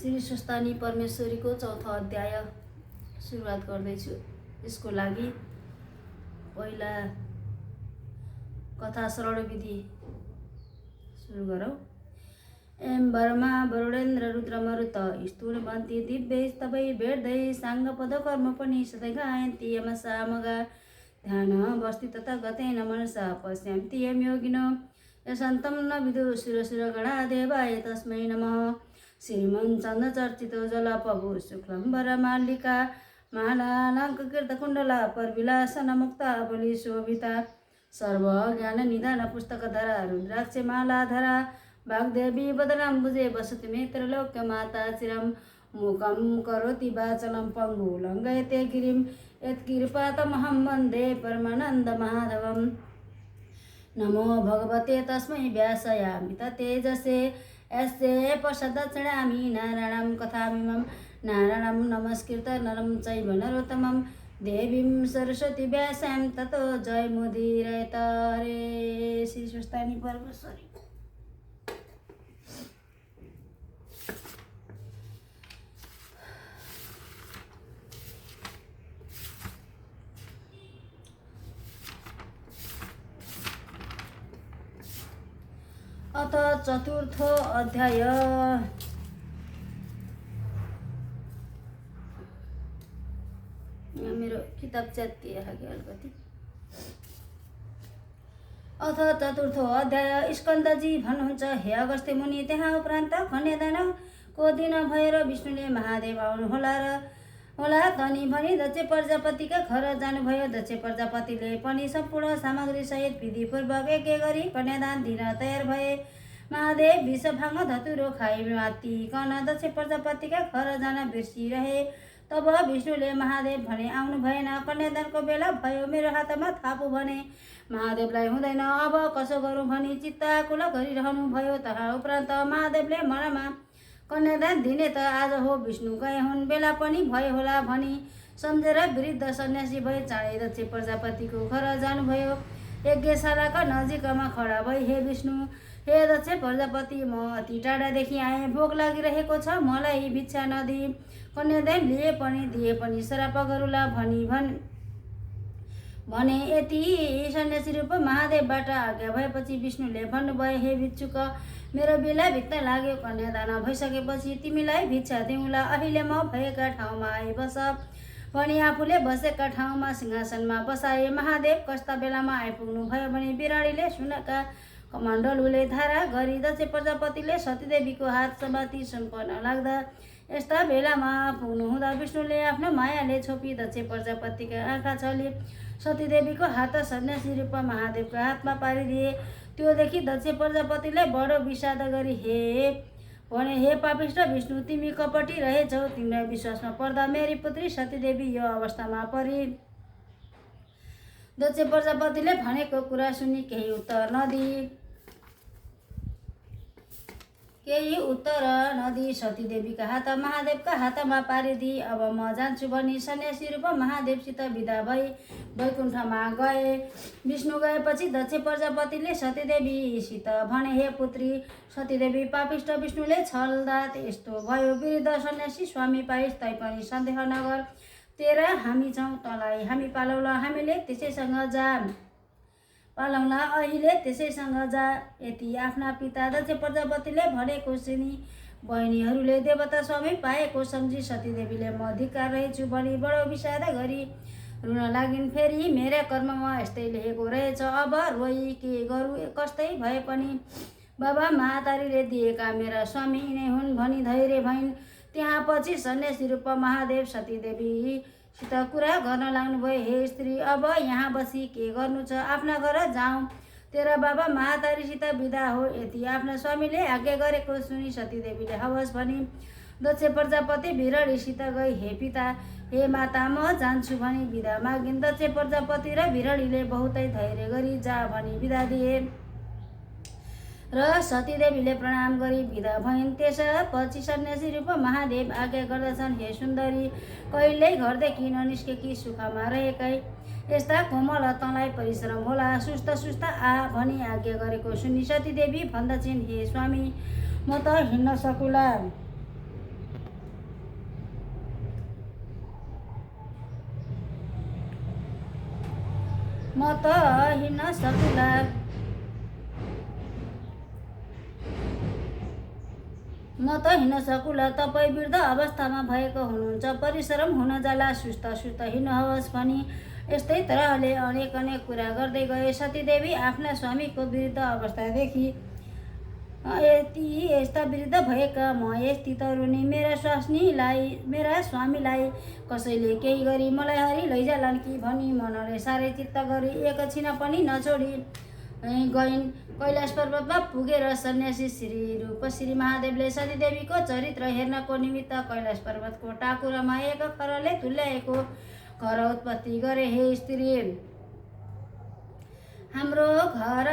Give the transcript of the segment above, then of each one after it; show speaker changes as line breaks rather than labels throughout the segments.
श्री स्वस्थानी परमेश्वरीको चौथो अध्याय सुरुवात गर्दैछु। यसको लागि पहिला कथा श्रवण विधि सुरु गरौँ। एम ब्रह्मा वरुणेन्द्र रुद्र मरुत स्तूलवन्ती दिव्य स्तवै भेट्दै साङ्ग पद कर्म पनि सधैँ गायन्ति यमसामगा ध्यान बस्ति तथा गतेन मनसा पश्यन्ति यम योगिनो यशन्तं न विदु सुरसुरगणा देवाय तस्मै नमः। श्रीमन् चन्द्र चर्चितो जलपभु शुक्लम्बर मालिका मालालङ्कृतकुण्डला परविलासन मुक्ता बलि शोभिता सर्व ज्ञान निधान पुस्तकधरा रुद्राक्ष मालाधरा वाग्देवी वदनाम्बुजे वसति मे त्रैलोक्य माता चिरं मुखं करोति वाचलं पङ्गु लङ्घयते गिरिं यत्कृपातमहं वन्दे परमानन्द माधवम्। नमो भगवते तस्मै व्यासयामि तेजसे यस्य पश्चादक्षिणामि नारायणं कथामिमं नारायणं नमस्कृत नरं चैव नरोत्तमं देवीं सरस्वती व्यासां ततो जयमुदीरयेत। रे श्री स्वस्थानी परमेश्वरी। अथ चतुर्थो अध्याय। मेरो किताब च्यातिएको अलिकति। अथ चतुर्थो अध्याय। स्कन्दजी भन्नुहुन्छ, हे अगस्त्य मुनि, त्यहाँ उपरान्त कन्यादानको दिन भएर विष्णुले महादेव आउनुहोला तनी भनी दक्ष प्रजापतिका घर जानुभयो। दक्ष प्रजापतिले पनि सम्पूर्ण सामग्री सहित विधिपूर्वक यज्ञ गरी कन्यादान दिन तयार भए। महादेव विष भाङ धतुरो खाइ मातिकन दक्ष प्रजापतिका घर जान बिर्सिरहे। तब विष्णुले महादेव भने, आउनु भएन, कन्यादानको बेला भयो, मेरो हातमा थापु भने। महादेवलाई हुँदैन, अब कसो गरौँ भनी चित्ताकुल गरिरहनु भयो। तहाँ उपरान्त महादेवले मनमा कन्यादान दिने त आज हो, विष्णु गए हुन्, बेला पनि भए होला भनी सम्झेर वृद्ध सन्यासी भई चाँडै दक्ष प्रजापतिको घर जानुभयो। यज्ञशालाका नजिकमा खडा भई, हे विष्णु, हे दक्ष प्रजापति, म अति टाढादेखि आएँ, भोक लागिरहेको छ, मलाई भिक्षा नदिई कन्यादान दिए पनि श्राप गरौँला भने। यति सन्यासी रूप महादेवबाट आज्ञा भएपछि विष्णुले भन्नुभयो, हे भिक्षुक, मेरो बेला भित्ता लाग्यो, कन्यादान भइसकेपछि तिमीलाई भिक्षा दिउँला, अहिले म भएका ठाउँमा आइबस भनी आफूले बसेका ठाउँमा सिंहासनमा बसाए। महादेव कस्ता बेलामा आइपुग्नु भयो भने बिराडीले सुनका कमण्डलुले धारा गरी दक्ष प्रजापतिले सतीदेवीको हात समाती सुम्पन लाग्दा यस्ता बेलामा पुग्नु हुँदा विष्णुले आफ्नो मायाले छोपी दक्ष प्रजापतिका आँखा छली सतीदेवीको हात सन्यासी रूपमा महादेवको हातमा पारिदिए। त्योदेखि दक्ष प्रजापतिले बडो विषाद गरी हे पापिष्ट विष्णु, तिमी कपटी रहेछौ, तिम्रो विश्वासमा पर्दा मेरी पुत्री सतीदेवी यो अवस्थामा परी। दक्ष प्रजापतिले भनेको कुरा सुनि केही उत्तर नदी सतीदेवीका हात महादेवका हातमा पारिदिई अब म जान्छु भनी सन्यासी रूप महादेवसित विदा भई वैकुण्ठमा गए। विष्णु गएपछि दक्ष प्रजापतिले सतीदेवीसित भने, हे पुत्री सतीदेवी, पापिष्ट विष्णुले छल्दा यस्तो भयो। वृद्ध सन्यासी स्वामी पाइस् तैपनि सन्देह नगर, तेरा हामी छौँ, तँलाई हामी पालौला, हामीले त्यसैसँग जा पालौला, अहिले त्यसैसँग जा। यति आफ्ना पिता दक्ष प्रजापतिले भनेको सुनि बहिनीहरूले देवता स्वामी पाएको सम्झी सतीदेवीले म धिक्कार रहेछु भनी बडो विषाद गरी रुन लागिन्। फेरि मेरा कर्ममा यस्तै लेखेको रहेछ, अब रोई के गरौँ, कस्तै भए पनि बाबा महातारीले दिएका मेरा स्वामी नै हुन् भनी धैर्य भइन्। त्यहाँ पछि सन्यासी रूप महादेव सतीदेवीसित कुरा गर्न लाग्नुभयो, हे स्त्री, अब यहाँ बसी के गर्नु छ, आफ्ना घर जाउँ, तेरा बाबा महातारीसित विदा हो। यति आफ्ना स्वामीले आज्ञा गरेको सुनि सतीदेवीले हवस् भनी दक्ष प्रजापति बिराडीसित गई। हे पिता, हे माता, म जान्छु भनी विदा मागिन्। दक्ष प्रजापति र बिराडीले बहुतै धैर्य गरी जा भनी विदा दिए र सतीदेवीले प्रणाम गरी विदा भइन्। त्यसपछि सन्यासी रूप महादेव आज्ञा गर्दछन्, हे सुन्दरी, कहिल्यै घरदेखि ननिस्केकी सुखमा रहेकै यस्ता कोमल तँलाई परिश्रम होला, सुस्त आ भनी आज्ञा गरेको सुनि सतीदेवी भन्दछिन्, हे स्वामी, म त हिँड्न सकुला, म त हिँड्न सकुला तपाईँ वृद्ध अवस्थामा भएको हुनुहुन्छ, परिश्रम हुन जाला, सुस्त हिँड्नुहोस् भनी यस्तै तरहले अनेक कुरा गर्दै गए। सतीदेवी आफ्ना स्वामीको वृद्ध अवस्थादेखि यस्ता वृद्ध भएका म यस्ती तरुणी मेरा स्वामीलाई कसैले केही गरी मलाई हरि लैजालान् कि भनी मनले साह्रै चित्त गरी एकछिन पनि नछोडी गइन्। कैलाश पर्वतमा पुगेर सन्यासी श्री महादेवले सतीदेवीको चरित्र हेर्नको निमित्त कैलाश पर्वतको टाकुरामा एक खरले तुल्याएको घर उत्पत्ति गरे। हे स्त्री, हाम्रो घर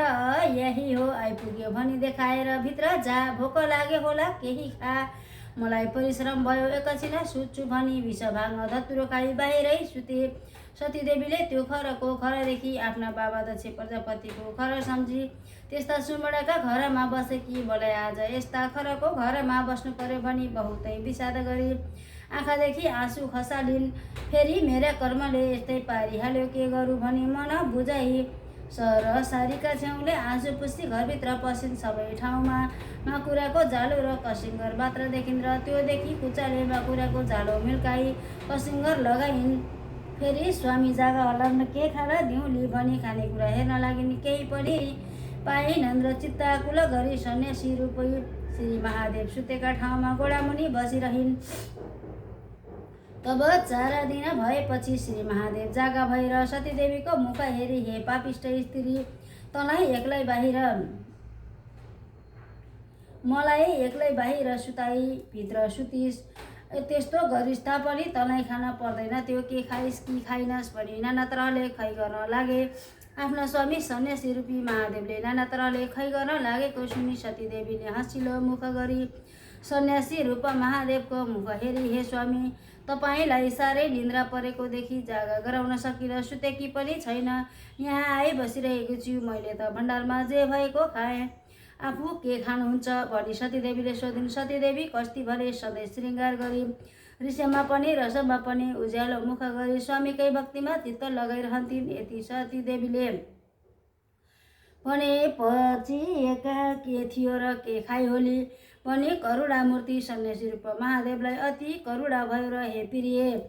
यही हो, आइपुग्यो भनी देखाएर भित्र जा, भोक लागे होला केही खा, मलाई परिश्रम भयो एकछिन सुत्छु भनी विष भाङ धतुरो खाई बाहिरै सुते। सतीदेवीले त्यो खरदेखि आफ्ना बाबा दक्ष प्रजापतिको घर सम्झी त्यस्ता सुमडाका घरमा बसेकी मलाई आज यस्ता खरको घरमा बस्नु पर्यो भनी बहुतै विषाद गरी आँखादेखि आँसु खसालिन्। फेरि मेरा कर्मले यस्तै पारिहाल्यो, के गरू भनी मन बुझाइ सारीका छेउले आँसु पुस्ती घरभित्र पसिन्। सबै ठाउँमा माकुराको जालो र कसिङ्गर मात्र देखिन् र त्योदेखि कुचाले माकुराको जालो मिल्काई कसिङ्गर लगाइन्। फेरि स्वामी जागा हल्लाउन के खाना दिउँली भनी खानेकुरा हेर्न लागिन्। केही पनि पाइनन् र चित्ताकुल गरी सन्यासी रूपी श्री महादेव सुतेका ठाउँमा गोडामुनि बसिरहिन्। तब 4 दिन भएपछि श्री महादेव जागा भएर सतीदेवीको मुख हेरी, हे पापिष्ट स्त्री, तँलाई एक्लै बाहिर मलाई एक्लै बाहिर सुताई भित्र सुतिस, त्यस्तो गरिस् तापनि तँलाई खान पर्दैन, त्यो के खाइस् कि खाइनस् भनी नाना तरहले खै गर्न लागे। आफ्ना स्वामी सन्यासी रूपी महादेवले नाना तरहले खै गर्न लागेको सुनि सतीदेवीले हँसिलो मुख गरी सन्यासी रूप महादेवको मुख हेरी, हे स्वामी, तपाईँलाई साह्रै निन्द्रा परेको देखि जागा गराउन सकिन, सुतेकी पनि छैन, यहाँ आइ बसिरहेको छु। मैले त भण्डारमा जे भएको खाएँ, आफू के खानुहुन्छ भनी सतीदेवीले सोधिन्। सतीदेवी कस्ती भने सधैँ श्रृङ्गार गरी ऋषिमा पनि रसमा पनि उज्यालो मुख गरी स्वामीकै भक्तिमा चित्त लगाइरहन्थिन्। यति सतीदेवीले भनेपछि एका के थियो र के खाइ होली पनि करुणामूर्ति सन्यासी रूप महादेवलाई अति करुणा भयो र, हे प्रिय,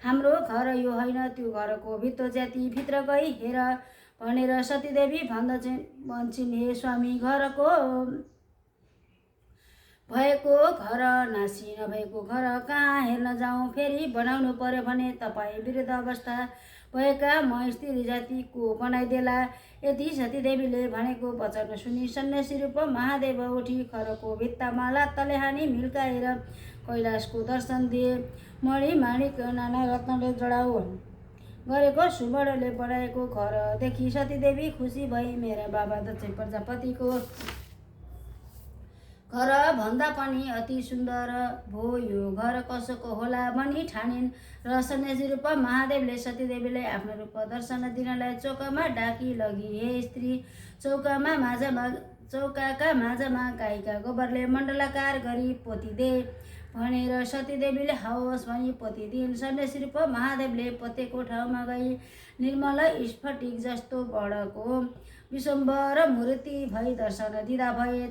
हाम्रो घर यो होइन, त्यो घरको भित्तो ज्याति भित्र गई हेर भनेर सतीदेवी भन्छन्। हे स्वामी, घरको भएको घर नासी नभएको घर कहाँ हेर्न जाउँ, फेरि बनाउनु पर्यो भने तपाईँ वृद्ध अवस्था भएका म स्त्री जाति को बनाइदेला। यति सतीदेवीले भनेको वचन सुनि सन्यासी रूप महादेव उठी खरको भित्तामा लात्ताले हानी मिल्काएर कैलाशको दर्शन दिए। मणि माणिक नाना रत्नले जडाउ गरेको सुवर्णले बनाएको घर देखि सतीदेवी खुसी भई मेरा बाबा दक्ष प्रजापतिको घर भन्दा पनि अति सुन्दर भो, यो घर कसोको होला भनी ठानिन्। र सन्यासी रूप महादेवले सतीदेवीलाई आफ्नो रूप दर्शन दिनलाई चौकामा डाकी लगी। हे स्त्री, चौकाका माझमा गाईका गोबरले मण्डलाकार गरी पोतिदे भनेर सतीदेवीले हवस् भनी पोतिदिन्। सन्यासी रूप महादेवले पोतेको ठाउँमा गई निर्मल स्फटिक जस्तो बडको विश्वम्भर मूर्ति भई दर्शन दिँदा भए।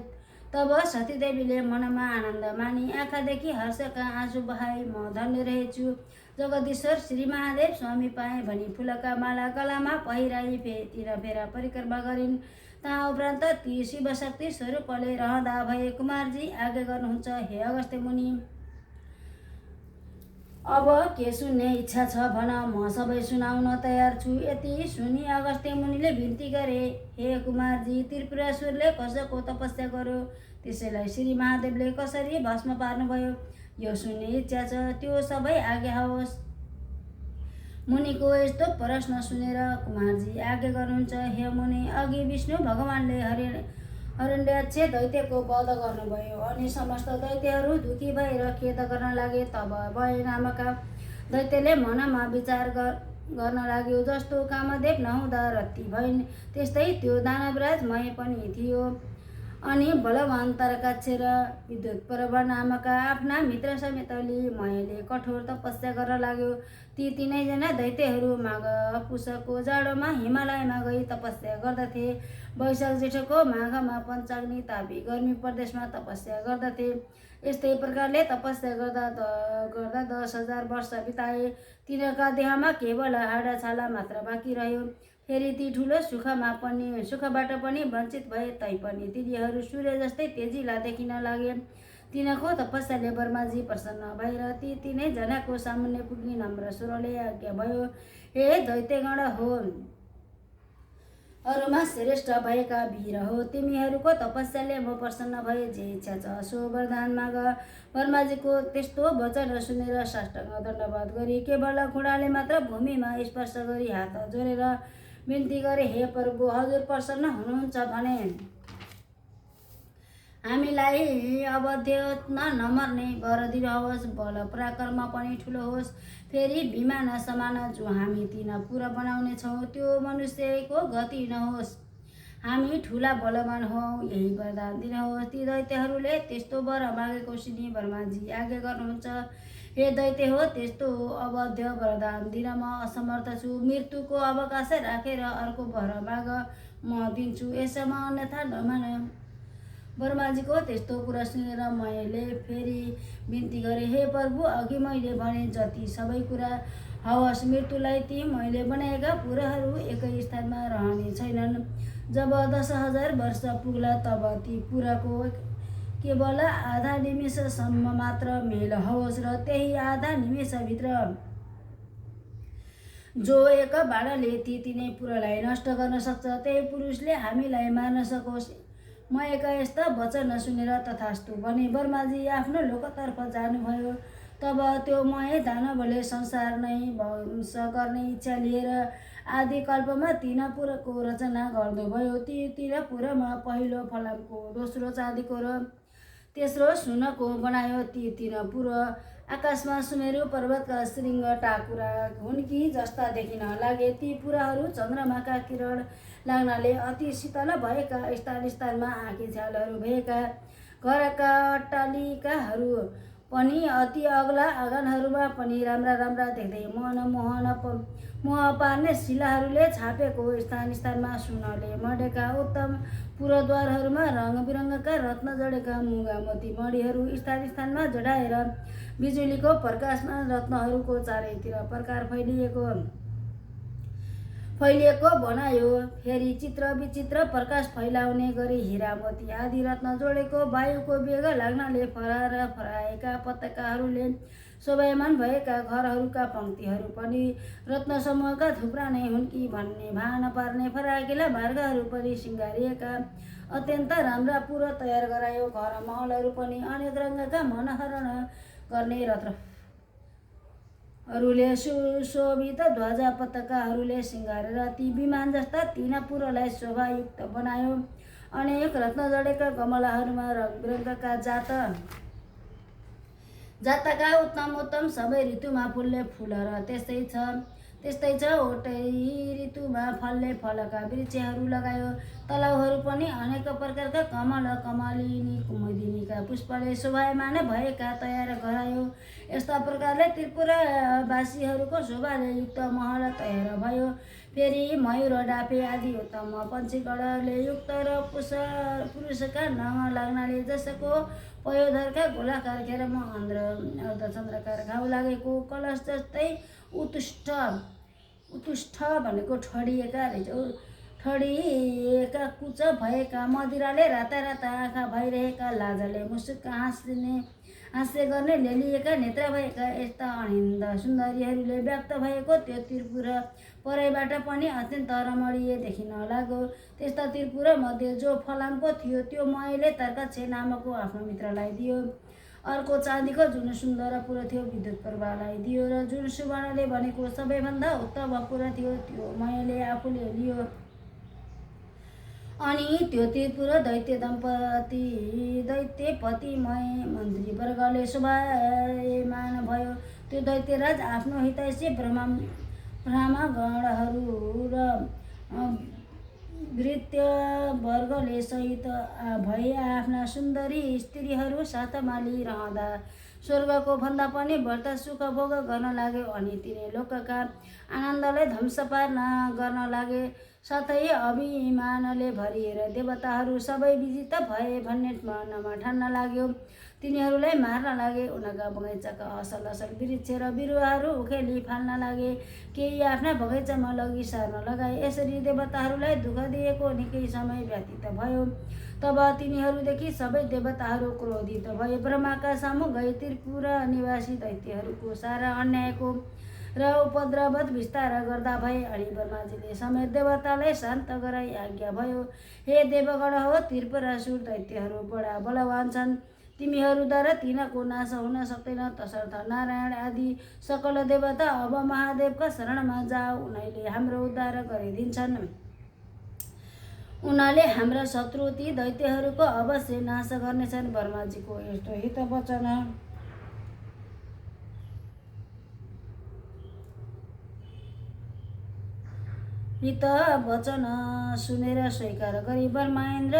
तब सतीदेवीले मनमा आनन्द मानी आँखादेखि हर्षका आँसु बहाई, म धन्य रहेछु, जगदीश्वर श्री महादेव स्वामी पाएँ भनी फुलका माला गलामा पहिराई तीर फेरा परिक्रमा गरिन्। ता उपरान्त ती शिवशक्ति स्वरूपले रहँदा भए, कुमारजी आज्ञा गर्नुहुन्छ हे अगस्त्य मुनि, अब के सुन्ने इच्छा छ भन, म सबै सुनाउन तयार छु। यति सुनि अगस्त्य मुनिले बिन्ती गरे, हे कुमारजी, त्रिपुरासुरले कसको तपस्या गर्यो, त्यसैलाई श्री महादेवले कसरी भस्म पार्नुभयो, यो सुन्ने इच्छा छ, त्यो सबै आज्ञा होस्। मुनिको यस्तो प्रश्न सुनेर कुमारजी आज्ञा गर्नुहुन्छ, हे मुनि, अघि विष्णु भगवानले हरण्याक्ष दैत्यको वध गर्नुभयो अनि समस्त दैत्यहरू दुखी भएर खेद गर्न लागे। तब भय नामका दैत्यले मनमा विचार गर्न लाग्यो, जस्तो कामदेव नहुँदा रत्ती भइन्, त्यस्तै त्यो दानवराज मय पनि थियो। अनि बलवान तारकाक्ष र विद्युत पर्व नामका आफ्ना मित्र समेत मैले कठोर तपस्या गर्न लाग्यो। ती तीनैजना दैत्यहरू माघ पुषको जाडोमा हिमालयमा गई तपस्या गर्दथे। वैशाख जेठको माघमा पञ्चाग्नि तापी गर्मी प्रदेशमा तपस्या गर्दथे। यस्तै प्रकारले तपस्या गर्दा 10,000 वर्ष बिताए। तिनीहरूका देहमा केवल हाडाछाला मात्र बाँकी रह्यो। फेरि ती ठुलो सुखबाट पनि वञ्चित भए तैपनि तिनीहरू सूर्य जस्तै तेजिला देखिन लागे। तिनको तपस्याले ब्रह्माजी प्रसन्न भएर ती तीनैजनाको सामुन्ने पुग्ने नम्र स्वरले आज्ञा भयो, हे दैत्यगण हो, अरूमा श्रेष्ठ भएका वीर हो, तिमीहरूको तपस्याले म प्रसन्न भए। जे इच्छा छ सो वरदान माग। ब्रह्माजीको त्यस्तो वचन सुनेर साष्टाङ्ग दण्डवत गरी केवल खुँडाले मात्र भूमिमा स्पर्श गरी हात जोडेर बिन्ती गरे, हे प्रभु, हजुर प्रसन्न हुनुहुन्छ भने हामीलाई अवध्यमा नमर्ने वर दिनुहोस्। बल पराक्रम पनि ठुलो होस्। फेरि विमान समान जो हामी तीन पुरा बनाउने छौँ त्यो मनुष्यको गति नहोस्। हामी ठुला बलवान हौ, यही वरदान दिनुहोस्। ती दैत्यहरूले त्यस्तो वर मागेको सुनि ब्रह्माजी आज्ञा गर्नुहुन्छ, हे दैत्य हो, त्यस्तो अवध्य वरदान दिन म असमर्थ छु। मृत्युको अवकाश राखेर अर्को वर माग, म दिन्छु, यसमा अन्यथा नमान। ब्रह्माजीको त्यस्तो कुरा सुनेर मैले फेरि बिन्ती गरेँ, हे प्रभु, अघि मैले भने जति सबै कुरा हवस्। मृत्युलाई ती मैले बनाएका पुराहरू एकै स्थानमा रहने छैनन्। जब 10,000 वर्ष पुग्ला तब ती पुराको केवल आधा निमेषसम्म मात्र मेल होस् र त्यही आधा निमेषभित्र जो एक बाणले ती तीनै पुरालाई नष्ट गर्न सक्छ त्यही पुरुषले हामीलाई मार्न सकोस्। म एक यस्ता वचन सुनेर तथास्तु भने ब्रह्माजी आफ्नो लोकतर्फ जानुभयो। तब त्यो मय दानवले संसार नै ध्वंस गर्ने इच्छा लिएर आदि कल्पमा 3 पुरको रचना गर्नुभयो। ती 3 पुरमा पहिलो फलामको, दोस्रो चाँदीको र तेस्रो सुनको बनायो। ती 3 पुर आकाशमा सुमेरु पर्वतका श्रृङ्ग टाकुरा हुन्की जस्ता देखिन लागे। ती पुराहरू चन्द्रमाका किरण लाग्नाले अति शीतल भएका, स्थान स्थानमा आँखी झ्यालहरू भएका, घरका अट्टालिकाहरू पनि अति अग्ला, आँगनहरूमा पनि राम्रा राम्रा देख्दै मोह पार्ने शिलाहरूले छापेको, स्थान स्थानमा सुनले मढेका उत्तम पुरद्वारहरूमा रङबिरङका रत्न जडेका मुगा मोती मणिहरू स्थान स्थानमा जडाएर बिजुलीको प्रकाशमा रत्नहरूको चारैतिर प्रकार फैलिएको बनायो। फेरि चित्र विचित्र प्रकाश फैलाउने गरी हिरा मोती आदि रत्न जोडेको, वायुको वेग लाग्नाले फराएका पताकाहरूले शोभायमान भएका घरहरूका पङ्क्तिहरू पनि रत्न समूहका थुप्रा नै हुन् कि भन्ने भान पार्ने फराकिला मार्गहरू पनि सिँगारिएका अत्यन्त राम्रा पुर तयार गरायो। घर महलहरू पनि अनेक रङका मनहरण गर्ने रत्नहरूले सुशोभित ध्वजा पताकाहरूले सिँगारेर ती विमान जस्ता 3 पुरलाई शोभायुक्त बनायो। अनेक रत्न जडेका कमलाहरूमा रङबिरङका जातका उत्तम उत्तम सबै ऋतुमा फुल्ने फुल र त्यस्तै छ ओटै ऋतुमा फल्ने फलका वृक्षहरू लगायो। तलाउहरू पनि अनेक प्रकारका कमल कमलिनी कुमुदिनीका पुष्पले शोभायमान भएका तयार गरायो। यस्ता प्रकारले त्रिपुरावासीहरूको शोभाले युक्त महल तयार भयो। फेरि मयूर डाफे आदि उत्तम पन्छीगणले युक्त र पुरुषका नङ लाग्नाले जसको पयोधरका गोलाकार घेरमा अर्धचन्द्रकार घाउ लागेको कलश जस्तै उत्कृष्ट भनेको ठडिएका कुच भएका, मदिराले राता राता आँखा भइरहेका, लाजले मुसुक्क हाँस्ने गर्ने लेलिएका नेत्र भएका यस्ता अनिन्द सुन्दरीहरूले व्याप्त भएको त्यो त्रिपुर परैबाट पनि अत्यन्त रमणीय देखिन लाग्यो। त्यस्ता त्रिपुर मध्ये जो फलामको थियो त्यो मैले तारकाक्ष नामको आफ्नो मित्रलाई दियो। अर्को चाँदीको जुन सुन्दर पुर थियो विद्युत पर्वलाई दियो र जुन सुवर्णले बनेको सबैभन्दा उत्तम पुर थियो त्यो मैले आफूले लियो। अनि त्यो त्रिपुर दैत्यपतिमय मन्त्रीवर्गले शोभायमान भयो। त्यो दैत्यराज आफ्नो हितैषी ब्राह्मणहरू र वृत्य वर्गले सहित भए आफ्ना सुन्दरी स्त्रीहरू साथमा लिइरहँदा स्वर्गको भन्दा पनि बढ्ता सुख भोग गर्न लाग्यो अनि तिनै लोकका आनन्दलाई ध्वंस पार्न गर्न लागे। साथै अभिमानले भरिएर देवताहरू सबै विजित भए भन्ने मनमा ठान्न लाग्यो। तिनीहरूलाई मार्न लागे। उनका बगैँचाका असल असल वृक्ष र बिरुवाहरू उखेली फाल्न लागे। केही आफ्ना बगैँचामा लगी सार्न लगाए। यसरी देवताहरूलाई दुःख दिएको निकै समय व्यतीत भयो। तब तिनीहरूदेखि सबै देवताहरू क्रोधित भए। ब्रह्माका सामु गए। त्रिपुर निवासी दैत्यहरूको सारा अन्यायको र उपद्रवत विस्तार गर्दा भए अनि ब्रह्माजीले समेत देवतालाई शान्त गराई आज्ञा भयो। हे देवगण हो, त्रिपुरासुर दैत्यहरू बडा बलवान छन्। तिमीहरूद्वारा तिनको नाश हुन सक्दैन। तसर्थ नारायण आदि सकल देवता अब महादेवका शरणमा जाऊ। उनैले हाम्रो उद्धार गरिदिन्छन्। उनले हाम्रा शत्रु ती दैत्यहरूको अवश्य नाश गर्नेछन्। ब्रह्माजीको यस्तो हित वचन सुनेर स्वीकार गरी ब्रह्मेन्द्र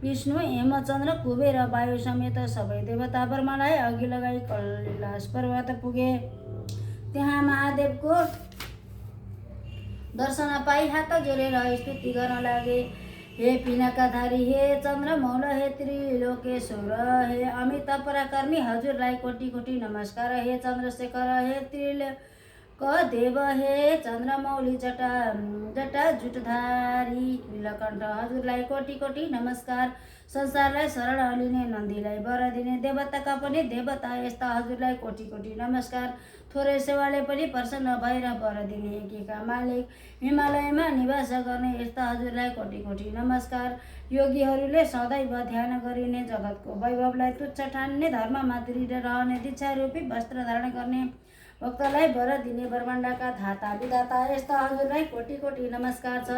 विष्णु हेमचन्द्र कुबेर वायु समेत सबै देवता ब्रह्मालाई अघि लगाई कैलाश पर्वत पुगे। त्यहाँ महादेवको दर्शन पाई हात जोडेर स्तुति गर्न लागे। हे पिनाकाधारी, हे चन्द्रमौल, हे त्रिलोकेश्वर, हे अमित पराक्रमी, हजुरलाई कोटि कोटि नमस्कार। हे चन्द्रशेखर, हे त्रिलोक देव, हे चन्द्रमौली जटा जुटधारी नीलकण्ठ, हजुरलाई कोटि कोटि नमस्कार। संसारलाई शरण लिने, नन्दीलाई वर दिने, देवताका पनि देवता यस्ता हजुरलाई कोटि कोटि नमस्कार। थोरै सेवाले पनि प्रसन्न भएर वर दिने, एकीका मालिक, हिमालयमा निवास गर्ने यस्ता हजुरलाई कोटि कोटि नमस्कार। योगीहरूले सदैव ध्यान गरिने, जगतको वैभवलाई तुच्छ ठान्ने, धर्ममा दृढ रहने, दीक्षा रूपी वस्त्र धारण गर्ने, भक्तलाई वर दिने, ब्रह्माण्डका धाता विधाता यस्ता हजुरलाई कोटि कोटि नमस्कार छ।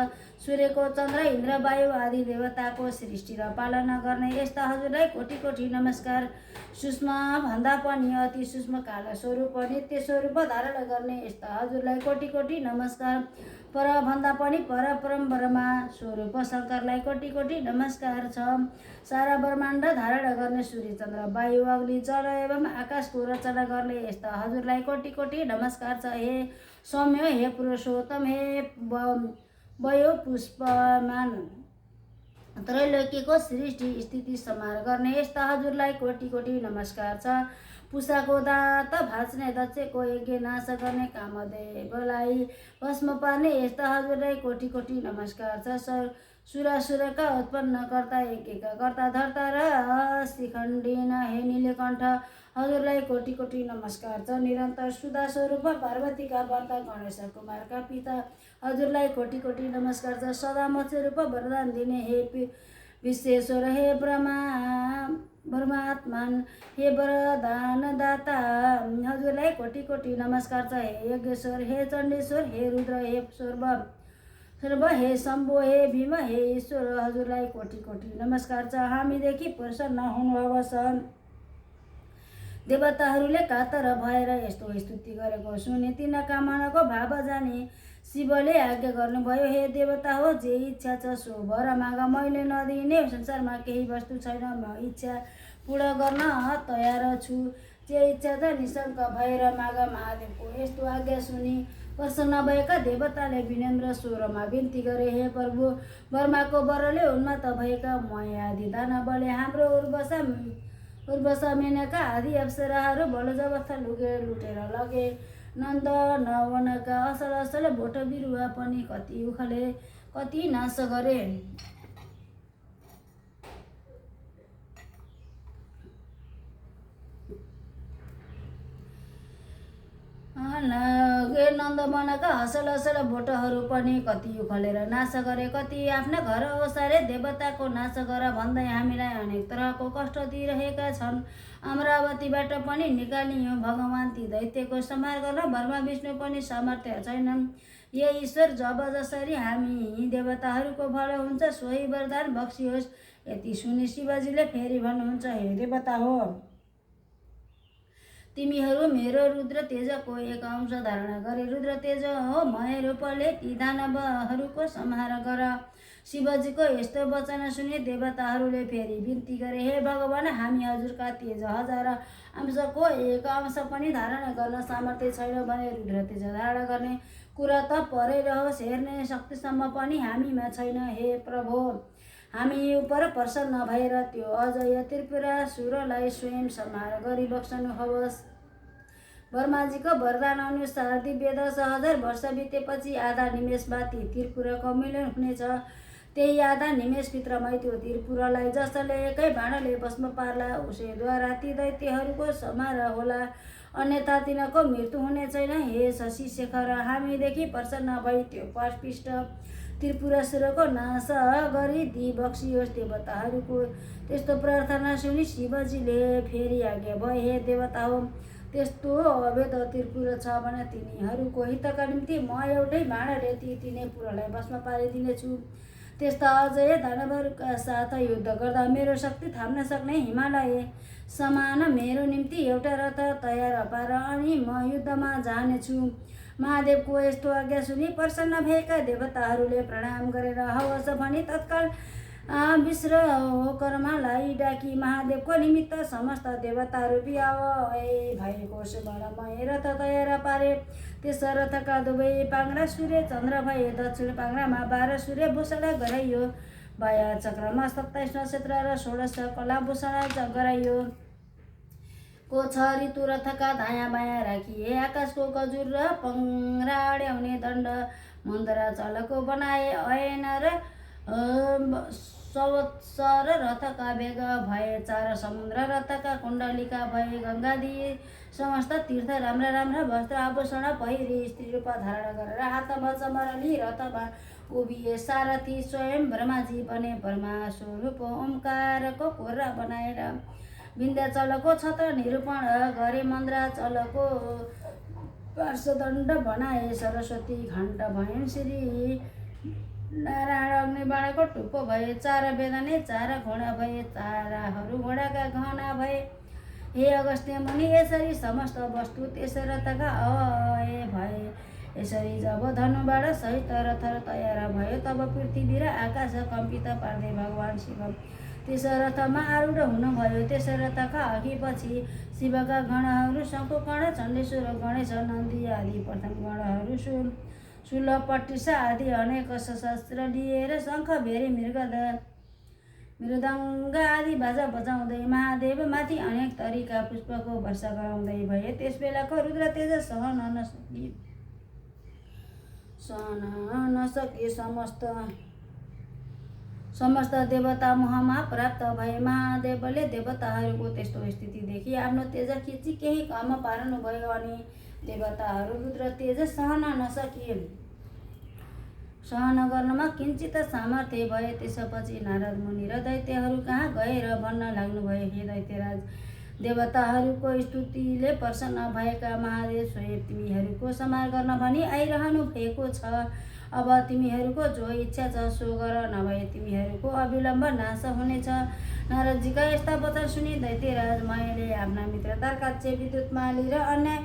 सूर्यको, चन्द्र, इन्द्र, वायु आदि देवताको सृष्टि र पालना गर्ने यस्ता हजुरलाई कोटि कोटि नमस्कार। सूक्ष्म भन्दा पनि अति सूक्ष्म काल स्वरूप, नित्य स्वरूप धारण गर्ने यस्ता हजुरलाई कोटि कोटि नमस्कार। पर भन्दा पनि पर परम ब्रह्मा स्वरूप शङ्करलाई कोटि कोटि नमस्कार छ। सारा ब्रह्माण्ड धारण गर्ने सूर्य, चन्द्र, वायु, अग्नि, जल एवं आकाशको रचना गर्ने यस्ता हजुरलाई कोटि कोटि नमस्कार छ। हे सौम्य, हे पुरुषोत्तम, हे वयो पुष्पमान, त्रैलोक्यको सृष्टि स्थिति संहार गर्ने यस्ता हजुरलाई कोटि कोटि नमस्कार छ। पुषाको दाँत भाँच्ने, दक्षको यज्ञ नाश गर्ने, कामदेवलाई भस्म पार्ने यस्ता हजुरलाई कोटि कोटि नमस्कार छ। सुरासुरका उत्पन्न कर्ता, एकेका कर्ता, धर्ता र शिखण्डिन, हे नीलकण्ठ, हजुरलाई कोटि कोटि नमस्कार छ। निरन्तर सुधा स्वरूप, पार्वतीका व्रत, गणेश कुमारका पिता, हजुरलाई कोटि कोटि नमस्कार छ। सदा मोक्ष रूप वरदान दिने, हे विश्वेश्वर, हे ब्रह्मात्मान, हे वरदानदाता, हजुरलाई कोटि कोटि नमस्कार छ। हे यज्ञेश्वर, हे चण्डेश्वर, हे रुद्र, हे सर्व, हे शम्भु, हे भीम, हे ईश्वर, हजुरलाई कोटि कोटि नमस्कार छ। हामीदेखि प्रसन्न हुनुभएको छ। देवताहरूले कातर भएर यस्तो स्तुति गरेको सुने तिनका मनको भाव जाने शिवले आज्ञा गर्नुभयो। हे देवता हो, जे इच्छा छ सो वर माग, मैले नदिने संसारमा केही वस्तु छैन। म इच्छा पूर्ण गर्न तयार छु। जे इच्छा छ निशङ्क भएर माग। महादेवको यस्तो आज्ञा सुनि प्रसन्न भएका देवताले विनम्र स्वरमा बिन्ती गरे। हे प्रभु, ब्रह्माको वरले उन्मत्त भएका मय आदि दानवले हाम्रो उर्वशा, मेनका आदि अप्सराहरू बलजबस्ता लुटेर लगे। नन्द नवनका असल असल बोट बिरुवा पनि कति उखले, कति नाश गरे। नन्दवनका असल असल बोटहरू पनि कति उखलेर नाश गरे। कति आफ्ना घर ओसारे देवताको नाश गर भन्दै हामीलाई अनेक तरहको कष्ट दिइरहेका छन्। अमरावतीबाट पनि निकालियो भगवान ती दैत्यको संहार गर्न ब्रह्मा विष्णु पनि सामर्थ्य छैनन्। हे ईश्वर, जब जसरी हामी देवताहरूको भलो हुन्छ सोही वरदान बक्सियोस्। यति सुनि शिवजीले फेरि भन्नुहुन्छ, हे देवता हो, तिमीहरू मेरो रुद्र तेजको एक अंश धारणा गरे रुद्र तेज हो मय रूपले ती दानवहरूको संहार गर। शिवजीको यस्तो वचन सुने देवताहरूले फेरि बिन्ती गरे, हे भगवान, हामी हजुरका तेज हजार अंशको एक अंश पनि धारण गर्न सामर्थ्य छैन भने रुद्र तेज धारण गर्ने कुरा त परै रहोस्, हेर्ने शक्तिसम्म पनि हामीमा छैन। हे प्रभु, हामी उप प्रसन्न भएर त्यो अजय त्रिपुरासुरलाई स्वयं संहार गरिबक्सनुहोस्। ब्रह्माजीको वरदान अनुसार दिव्य 10,000 वर्ष बितेपछि आधा निमेषमा ती त्रिपुराको मिलन हुनेछ। त्यही आधा निमेषभित्रमै त्यो त्रिपुरालाई जसले एकै बाणले भस्म पार्ला उसैद्वारा ती दैत्यहरूको संहार होला, अन्यथा तिनको मृत्यु हुने छैन। हे शशि शेखर, हामीदेखि प्रसन्न भई त्यो पापिष्ट त्रिपुरासुरको नाश गरिदिई बक्सियोस्। देवताहरूको त्यस्तो प्रार्थना सुनि शिवजीले फेरि आज्ञा भए, हे देवता हो, त्यस्तो अवैध त्रिपुरा छ भने तिनीहरूको हितका निम्ति म एउटै बाणले ती त्रिपुरालाई भस्म पारिदिनेछु। त्यस्ता अजय दानवहरूका साथ युद्ध गर्दा मेरो शक्ति थाम्न सक्ने हिमालय समान मेरो निम्ति एउटा रथ तयार पार, अनि म युद्धमा जानेछु। महादेवको यस्तो आज्ञा सुनि प्रसन्न भएका देवताहरूले प्रणाम गरेर हवस् भनी तत्काल विश्वकर्मालाई डाकी महादेवको निमित्त समस्त देवताहरू बिहावै भएको सुवर्णमय रथ तयार पारे। त्यस रथका दुवै पाङ्रा सूर्य चन्द्र भए। दक्षिण पाङ्रामा 12 सूर्य भूषण गराइयो, बायाँ चक्रमा 27 नक्षत्र र 16 कला भूषण गराइयो। कोछा ऋतु रथका दायाँ बायाँ राखिए। आकाशको गजुर र पङ्रा अड्याउने दण्ड मन्दरा चलको बनाए। ऐन र संवत्सर रथका वेग भए। 4 समुद्र रथका कुण्डलिका भए। गङ्गादी समस्त तीर्थ राम्रा राम्रा वस्त्र आभूषण पहिरी स्त्री रूप धारण गरेर हातमा चमरली रथमा उभिए। सारथी स्वयं ब्रह्माजी बने। ब्रह्मा स्वरूप ओमकारको कोर्रा बनाएर विन्ध्याचलको छत्र निरूपण गरे। मन्द्राचलको पार्श्वदण्ड बनाए। सरस्वती घण्ट भयन श्री नारायण अग्निबाणको टुप्पो भए। 4 वेदने 4 घोडा भए। ताराहरू घोडाका गहना भए। हे अगस्त्य मुनि, यसरी समस्त वस्तु त्यस रथका अवय भए। यसरी जब धनुबाट सहित रथ तयार भयो तब पृथ्वी र आकाश कम्पित पार्दै भगवान शिव त्यस रथमा आरूढ हुनुभयो। त्यस रथका अघि पछि शिवका गणहरू शङ्कुकर्ण, चण्डेश्वर, गणेश, नन्दी आदि प्रथम गणहरू शूल, पट्टिस आदि अनेक शस्त्र लिएर शङ्ख, भेरी, मृदङ्ग आदि बाजा बजाउँदै महादेव माथि अनेक तरिका पुष्पको वर्षा गराउँदै भए। त्यस बेलाको रुद्र तेज सहन नसके समस्त देवता मोहमा प्राप्त भए। महादेवले देवताहरूको त्यस्तो स्थिति देखि आफ्नो तेज खिची केही काम पार्नुभयो अनि देवताहरू रुद्र तेज सहन गर्नमा किञ्चित सामर्थ्य भए। त्यसपछि नारद मुनि र दैत्यहरू कहाँ गएर भन्न लाग्नुभयो, हे दैत्यराज, देवताहरूको स्तुतिले प्रसन्न भएका महादेव स्वयं तिमीहरूको संहार गर्न भनी आइरहनु भएको छ। अब तिमीहरूको जो इच्छा छ सो गर, नभए तिमीहरूको अविलम्ब नाश हुनेछ। नारदजीका यस्ता वचन सुनि दैत्यराज मयले आफ्ना मित्र तारकाक्ष, विद्युत्माली र अन्य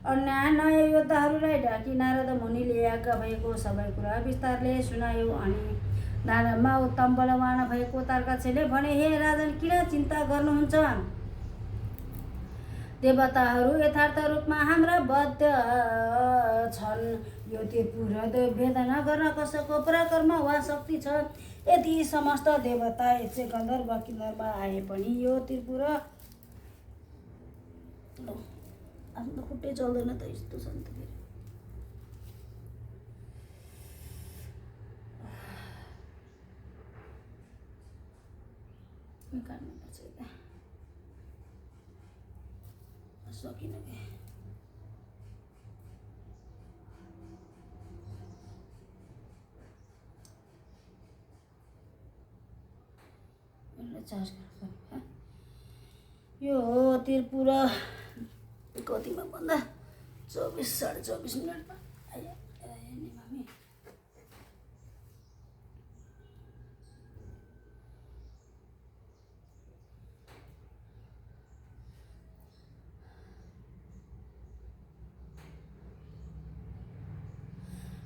नयाँ योद्धाहरूलाई डाकी नारद मुनिले आज्ञा भएको सबै कुरा विस्तारले सुनायो। अनि दानवमा उत्तम बलवान भएको तारकाक्षले भने, हे राजन, किन चिन्ता गर्नुहुन्छ? देवताहरू यथार्थ रूपमा हाम्रा बद्ध छन्। यो त्रिपुरा भेदना गर्न कसैको पराक्रम वा शक्ति छ? यदि समस्त देवता यक्षे गन्धर्व किन्नरमा आए पनि यो त्रिपुरा आफ्नो खुट्टै चल्दैन त, यस्तो छ नि त। काट्नुपर्छ यता, सकिन के चार्ज गर्नु। यो त्रिपुरा कतिमा भन्दा 24 साढे 24 मिनटमा आयो।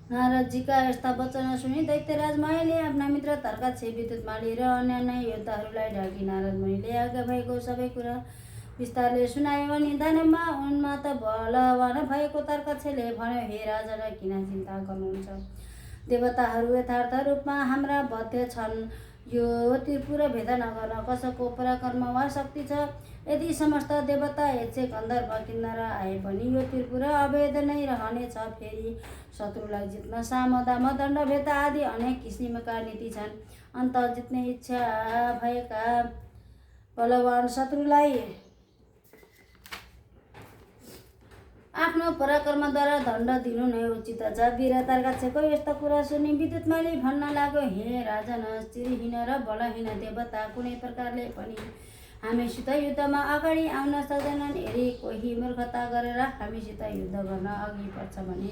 नारदजीका यस्ता वचन सुनि दैत्यराज मायाले आफ्ना मित्र तर्काछे विद्युतमाली र अन्य योद्धाहरूलाई ढाकी नारद मुनिले आज्ञा भएको सबै कुरा विस्तारले सुनायो अनि दानवमा उन्माद बलवान भएको तर्काछेले भन्यो, हे राजा, किन चिन्ता गर्नुहुन्छ? देवताहरू यथार्थ रूपमा हाम्रा बद्ध छन्। यो त्रिपुर भेद नगर्न कसको पराक्रम वा शक्ति छ? यदि समस्त देवता यक्षे गन्धर्व किन्नर आए पनि यो त्रिपुर अभेद नै रहनेछ। फेरि शत्रुलाई जित्न साम दाम दण्ड भेद आदि अनेक किसिमका नीति छन्। अन्त जित्ने इच्छा भएका बलवान शत्रुलाई आफ्नो पराक्रमद्वारा दण्ड दिनु नै उचित छ। वीर तर्काछेको यस्तो कुरा सुनि विद्युतमाली भन्न लाग्यो, हे राजन, चिरहीन र बलहीन देवता कुनै प्रकारले पनि हामीसित युद्धमा अगाडि आउन सक्दैनन्। यदि कोही मूर्खता गरेर हामीसित युद्ध गर्न अघि पर्छ भने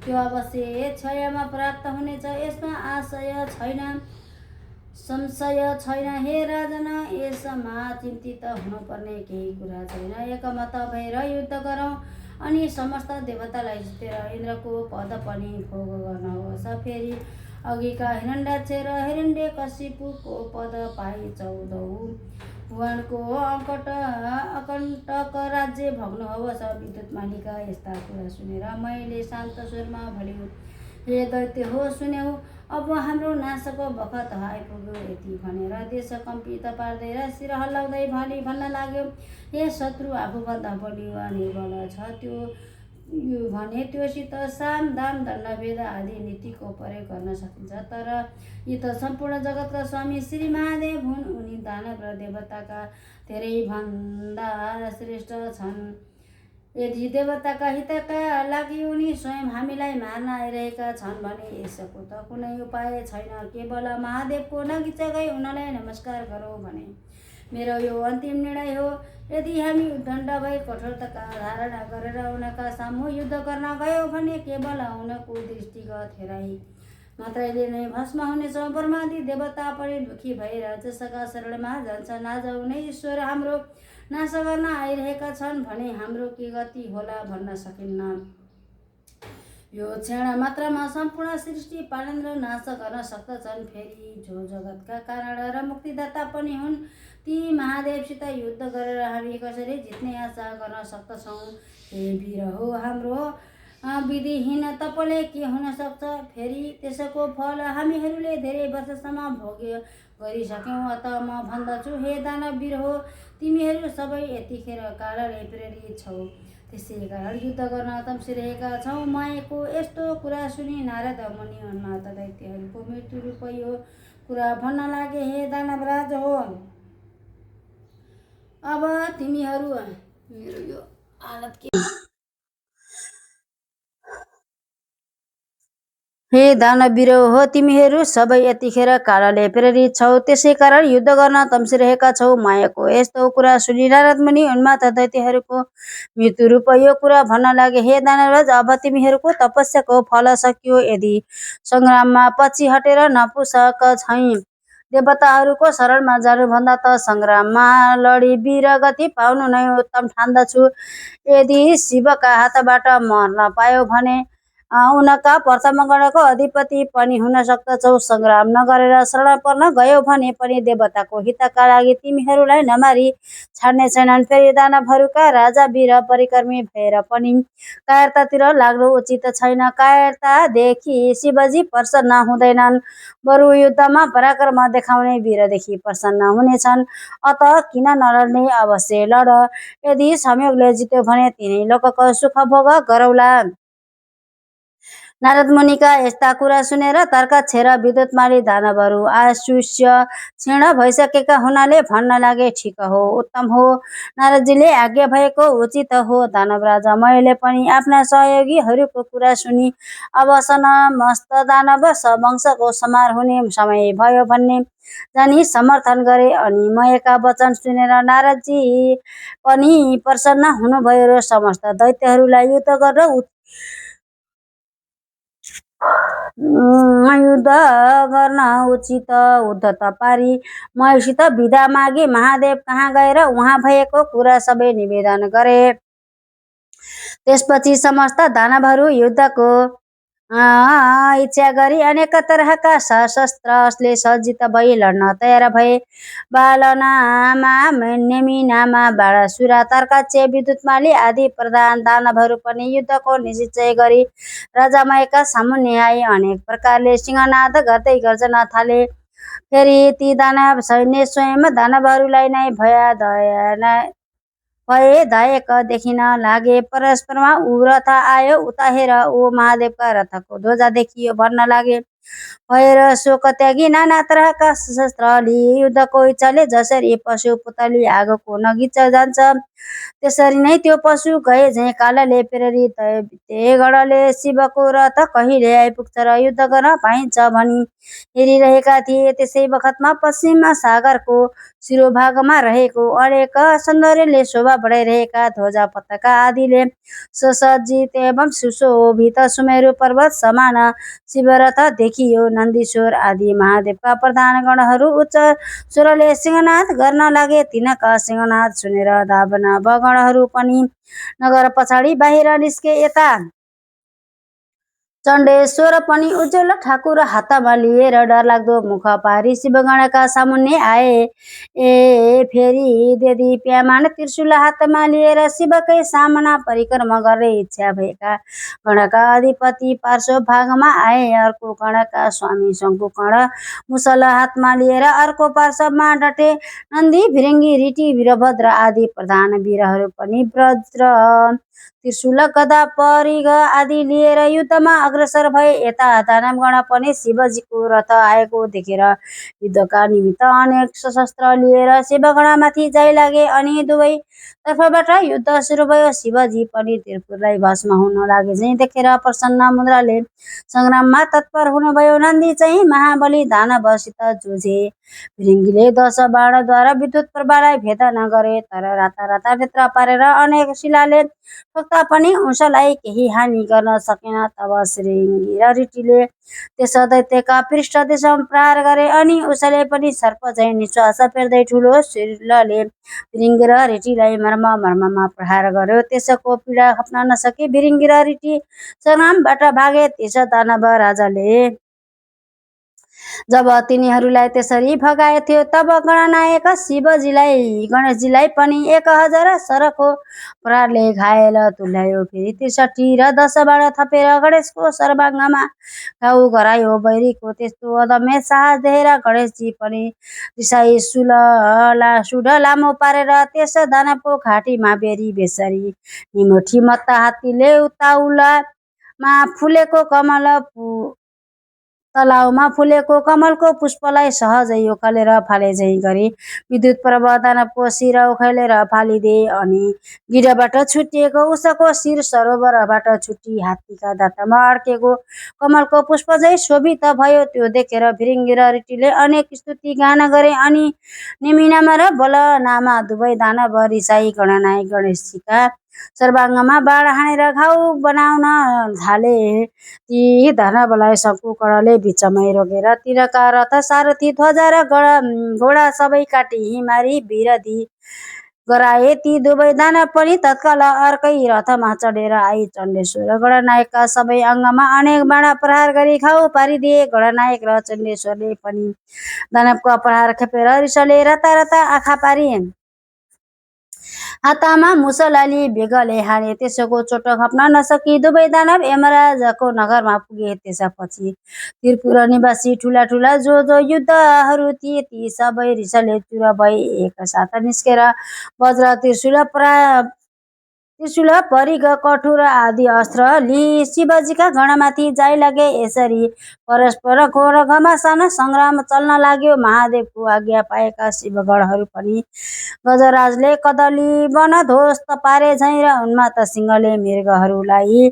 त्यो अवश्य क्षयमा प्राप्त हुनेछ। यसमा आशय छैन, संशय छैन। हे राजन, यसमा चिन्तित हुनुपर्ने केही कुरा छैन। एकमत भएर युद्ध गरौँ अनि समस्त देवतालाई जितेर इन्द्रको पद पनि भोग गर्न होस्। फेरि अघिका हिरण्याक्ष र हिरण्यकशिपुको पद पाई 14औं भुवनको अकण्टक राज्य भग्नु होस्। विद्युतमालीका यस्ता कुरा सुनेर मैले शान्त स्वरमा भन्यो, हे दैत्य हो, सुन्यौ, अब हाम्रो नाशको बखत आइपुग्यो। यति भनेर देश कम्पित पार्दै र शिर हल्लाउँदै भन्न लाग्यो, हे शत्रु, आफूभन्दा बलियो निर्बल छ भने त्योसित साम दाम दण्डभेद आदि नीतिको प्रयोग गर्न सकिन्छ। तर यी त सम्पूर्ण जगतका स्वामी श्री महादेव हुन्। उनी दानव र देवताका धेरै भन्दा श्रेष्ठ छन्। यदि देवताका हितका लागि उनी स्वयं हामीलाई मार्न आइरहेका छन् भने यसको त कुनै उपाय छैन। केवल महादेवको नजिक गई उनलाई नमस्कार गरौँ भने मेरो यो अन्तिम निर्णय हो। यदि हामी उद्दण्ड भई कठोरताका धारणा गरेर उनका सामु युद्ध गर्न गयौँ भने केवल उनको दृष्टिगत हेराई मात्रैले नै भस्म हुनेछौँ। ब्रह्मादि देवता पनि दुखी भएर जसका शरणमा जान्छन्। आज उनै ईश्वर हाम्रो नाश गर्न आइरहेका छन् भने हाम्रो के गति होला भन्न सकिन्न। यो क्षण मात्रमा सम्पूर्ण सृष्टि पालन र नाश गर्न सक्दछन्। फेरि जो जगतका कारण र मुक्तिदाता पनि हुन्, ती महादेवसित युद्ध गरेर हामी कसरी जित्ने आशा गर्न सक्दछौँ? हे वीर हो, हाम्रो विधिहीन तपले के हुन सक्छ? फेरि त्यसको फल हामीहरूले धेरै वर्षसम्म भोग गरिसक्यौँ। अत म भन्दछु, हे दानव वीर हो, तिमीहरू सबै यतिखेर कालले प्रेरित छौ, त्यसै कारण युद्ध गर्न तम्सिरहेका छौ। मायाको यस्तो कुरा सुनि नारद मुनि उन्माद दैत्यहरूको मृत्यु रूप यो कुरा भन्न लागे, हे दानवराज हो, अब तिमीहरू मेरो यो हालत के? हे दानवीर हो, तिमीहरू सबै यतिखेर कालले प्रेरित छौ, त्यसै कारण युद्ध गर्न तम्सिरहेका छौ। मायाको यस्तो कुरा सुनि नारद मुनि उन्माद दैत्यहरूको मृत्यु रूप यो कुरा भन्न लागे, हे दानवराज, अब तिमीहरूको तपस्याको फल सकियो। यदि सङ्ग्राममा पछि हटेर नपुसक झैँ देवताहरूको शरणमा जानुभन्दा त सङ्ग्राममा लडी वीर गति पाउनु नै उत्तम ठान्दछु। यदि शिवका हातबाट मर्न पायो भने उनका प्रथम गणको अधिपति पनि हुन सक्दछौ। सङ्ग्राम नगरेर शरण पर्न गयो भने पनि देवताको हितका लागि तिमीहरूलाई नमारी छाड्ने छैनन्। फेरि दानवहरूका राजा वीर परिकर्मी भएर पनि कायरतातिर लाग्नु उचित छैन। कायरतादेखि शिवजी प्रसन्न हुँदैनन्, बरु युद्धमा पराक्रम देखाउने वीरदेखि प्रसन्न हुनेछन्। अत किन नलड्ने? अवश्य लड। यदि संयोगले जित्यो भने तिनै लोकको सुख भोग गरौला। नारद मुनिका यस्ता कुरा सुनेर तर्काक्ष र विद्युतमाली दानवहरू आशुष्य क्षीण भइसकेका हुनाले भन्न लागे, ठिक हो, उत्तम हो, नारदजीले आज्ञा भएको उचित हो। दानवराज मैले पनि आफ्ना सहयोगीहरूको कुरा सुनि अब समस्त दानव वंशको संहार हुने समय भयो भन्ने जानी समर्थन गरे। अनि मयका वचन सुनेर नारदजी पनि प्रसन्न हुनुभयो र समस्त दैत्यहरूलाई युद्ध गर्न उचित उद्धत पारी मयसित बिदा मागी महादेव कहाँ गएर उहाँ भएको कुरा सबै निवेदन गरे। त्यसपछि समस्त दानवहरू युद्धको इच्छा गरी अनेक तरहका सशस्त्रले सज्जित भई लड्न तयार भए। बालनामा नेमिनामा बाणासुर तर्काचे विद्युतमाली आदि प्रधान दानवहरू पनि युद्धको निश्चय गरी राजामाईका सामुन्ने आए। अनेक प्रकारले सिंहनाद गर्दै गर्जना थाले। फेरि ती दानव सैन्य स्वयं दानवहरूलाई नै भयदायक देखिन लागे। परस्परमा ऊ रथ आयो, उता हेर ओ महादेवका रथको ध्वजा देखियो भन्न लागे। भएर शोक त्यागी नाना तरहका शस्त्र लिए युद्धको इच्छाले जसरी पशु पुतली आगोको नगिच जान्छ, त्यसरी नै त्यो पशु गए झैँ कालले प्रेरित ते गणले शिवको रथ कहिले आइपुग्छ र युद्ध गर्न पाइन्छ भनी हेरिरहेका थिए। त्यसै बखतमा पश्चिम सागरको शिरोभागमा रहेको अनेक सौन्दर्यले शोभा बढाइरहेका ध्वजा पताका आदिले सुसज्जित एवं सुशोभित सुमेरु पर्वत समान शिवरथ देखियो। नन्दीश्वर आदि महादेवका प्रधान गणहरू उच्च स्वरले सिंहनाद गर्न लागे। तिनका सिंहनाद सुनेर दानव गणहरू पनि नगर पछाडि बाहिर निस्के। यता चण्डेश्वर पनि उज्जवल ठाकुर हातमा लिएर डरलाग्दो मुख पारी शिवगणका सामुन्ने आए। फेरि देदीप्यमान त्रिशूल हातमा लिएर शिवकै सामना परिक्रमा गर्ने इच्छा भएका गणका अधिपति पार्श्व भागमा आए। अर्को गणका स्वामी शङ्कुकर्ण मुसल हातमा लिएर अर्को पार्श्वमा डटे। नन्दी भिरङ्गी ऋटी वीरभद्र आदि प्रधान वीरहरू पनि वज्र त्रिशूल गदा परिघ आदि लिएर युद्धमा अग्रसर भए। यता दानवगण पनि शिवजीको रथ आएको देखेर युद्धका निमित्त अनेक शस्त्र लिएर शिवगणमाथि जाइ लागे अनि दुवै तर्फबाट युद्ध सुरु भयो। शिवजी पनि त्रिपुरलाई भस्म हुन लागे झैँ देखेर प्रसन्न मुद्राले सङ्ग्राममा तत्पर हुनुभयो। नन्दी चाहिँ महाबली दानवसित जुझे। भिरङ्गीले 10 बाणद्वारा विद्युत प्रभालाई भेदन गरे, तर राता राता नेत्र पारेर अनेक शिलाले ठोक्दा पनि उसलाई केही हानि गर्न सकेन। तब श्रृङ्गी र ऋटीले त्यस दैत्यका पृष्ठदेशमा प्रहार गरे अनि उसले पनि सर्प झैँ निश्वास फेर्दै ठुलो शिरले भिरङ्गी र ऋटीलाई मर्ममा प्रहार गर्यो। त्यसको पीडा खप्न नसकी भिरङ्गी र ऋटी सङ्ग्रामबाट भागे। त्यस दानव राजाले जब तिनीहरूलाई त्यसरी भगाएथ्यो, तब गणनायक गणेशजीलाई पनि 1000 सरको प्रहारले घायल तुल्यायो। फेरि 63 र 10 बाण थपेर गणेशको सर्वाङ्गमा घाउ गरायो। बैरीको त्यस्तो अदम्य साहस देखेर गणेशजी पनि रिसाई सुढ लामो पारेर त्यस दानवको घाँटीमा बेरी बेसरी निमुठी मत्ता हात्तीले तलाउमा फुलेको कमलको पुष्पलाई सहजै उखालेर फाले झैँ गरी विद्युत प्रभा दानवको शिर उखालेर फालिदिए। अनि गिरबाट छुटिएको उसको शिर सरोवरबाट छुटी हात्तीका दाँतमा अड्केको कमलको पुष्प झैँ शोभित भयो। त्यो देखेर भिरङ्गी र ऋटीले अनेक स्तुति गान गरे अनि नेमिनामा र बलनामा दुवै दानव रिसाई गणनायक गणेशजीका सर्वाङ्गमा बाण हानेर घाउ बनाउन थाले। ती दानवलाई शङ्कुकर्णले बिचमै रोकेर तिनका रथ सारथी ध्वजा र घोडा सबै काटी मारी विरधी गराए। ती दुवै दानव पनि तत्काल अर्कै रथमा चढेर आई चण्डेश्वर गणनायकका सबै अङ्गमा अनेक बाण प्रहार गरी घाउ पारिदिए। गणनायक र चण्डेश्वरले पनि दानवको प्रहार खेपेर रिसले राता आँखा पारिए। हातमा मुसलले बेगले हाने, त्यसको चोट खप्न नसकी दुवै दानव यमराजको नगरमा पुगे। त्यसपछि त्रिपुर निवासी ठुला जो युद्धहरू थिए ती सबै रिसले चुर भई एकसाथ निस्केर वज्र त्रिशूल परिघ कठुर आदि अस्त्र लिई शिवजीका गणमाथि जाइ लागे। यसरी परस्पर घोर घमासान सङ्ग्राम चल्न लाग्यो। महादेवको आज्ञा पाएका शिवगणहरू पनि गजराजले कदली वन ध्वस्त पारे झैँ र उन्माद सिंहले मृगहरूलाई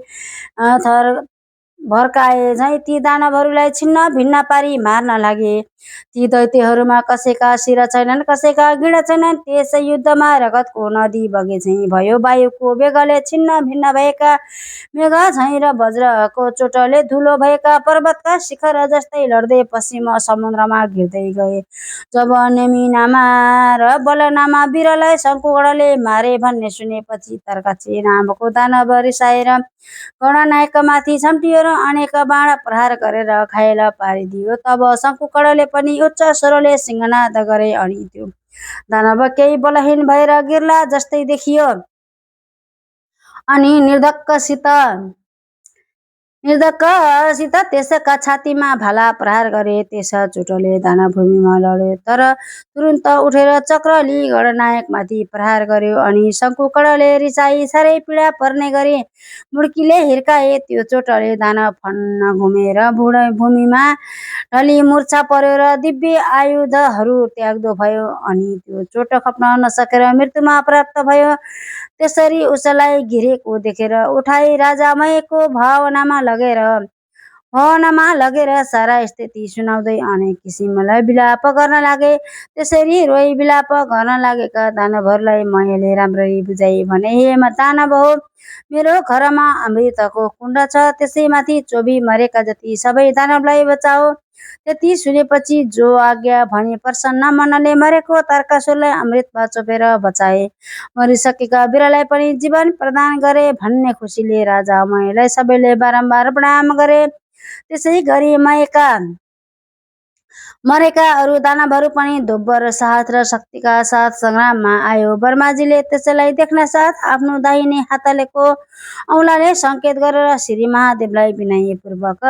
भर्काए झैँ ती दानवहरूलाई छिन्न भिन्न पारी मार्न लागे। ती दैत्यहरूमा कसैका शिर छैनन्, कसैका गिँड छैनन्। त्यस युद्धमा रगतको नदी बगे झैँ भयो। वायुको वेगले छिन्न भिन्न भएका मेघ झैँ र वज्रको चोटले धुलो भएका पर्वतका शिखर जस्तै लड्दै पश्चिम समुद्रमा गिर्दै गए। जब नेमिनामा र बलनामा वीरलाई शङ्कुकर्णले मारे भन्ने सुनेपछि तर्काचे नामको दानव रिसाएर गणनायकमाथि छम्टियो र अनेक बाण प्रहार गरेर घायल पारिदियो। तब शङ्कुकडले पनि उच्च स्वरले सिंहनाद गरे अनि त्यो दानव केही बलहीन भएर गिर्ला जस्तै देखियो अनि निर्धक्कसित त्यसका छातीमा भाला प्रहार गरे। त्यस चोटले दानव भूमिमा लड्यो, तर तुरुन्त उठेर चक्र लिई गणनायकमाथि प्रहार गर्यो अनि शङ्कुकडले रिसाई साह्रै पीडा पर्ने गरी मुड्कीले हिर्काए। त्यो चोटले दानव फन्न घुमेर भूमिमा ढली मूर्छा पर्यो र दिव्य आयुधहरू त्याग्दो भयो अनि त्यो चोट खप्न नसकेर मृत्युमा प्राप्त भयो। त्यसरी उसलाई घिरेको देखेर उठाई राजामयको भवनमा लगेर सारा स्थिति सुनाउँदै अनेक किसिमलाई विलाप गर्न लागे। त्यसरी रोई विलाप गर्न लागेका दानवहरूलाई मयले राम्ररी बुझाई भने, हे दानव हो, मेरो घरमा अमृतको कुण्ड छ, त्यसैमाथि चोबी मरेका जति सबै दानवलाई बचाओ। त्यति सुनेपछि जो आज्ञा भने प्रसन्न मनले मरेको तारकासुरलाई अमृतमा चोपेर बचाए। मरिसकेका वीरलाई पनि जीवन प्रदान गरे भन्ने खुसीले राजा मयलाई सबैले बारम्बार प्रणाम गरे। त्यसै गरी मरेका अरू दानवहरू पनि दोब्बर साहस र शक्तिका साथ सङ्ग्राममा आयो। ब्रह्माजीले त्यसलाई देख्न साथ आफ्नो दाहिने हातलेको औँलाले सङ्केत गरेर श्री महादेवलाई विनयपूर्वक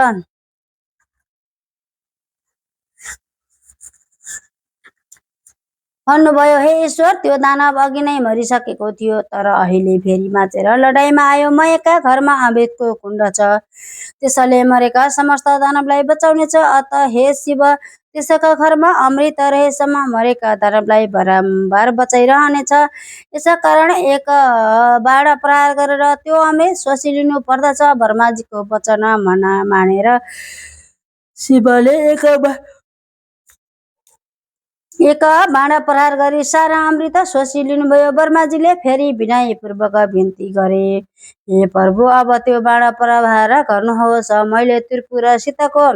भन्नुभयो, हे ईश्वर, त्यो दानव अघि नै मरिसकेको थियो, तर अहिले फेरि बाँचेर लडाईँमा आयो। मयका घरमा अमृतको कुण्ड छ, त्यसले मरेका समस्त दानवलाई बचाउनेछ। अत हे शिव, त्यसका घरमा अमृत रहेसम्म मरेका दानवलाई बारम्बार बचाइरहनेछ। यसकारण एक बाण प्रहार गरेर त्यो अमृत सोसिलिनु पर्दछ। ब्रह्माजीको वचन मानेर शिवले एक बाण प्रहार गरी सारा अमृत सोसिलिनुभयो। ब्रह्माजीले फेरि विनयपूर्वक बिन्ती गरे, हे प्रभु, अब त्यो बाण प्रहार गर्नुहोस्। मैले त्रिपुरासितको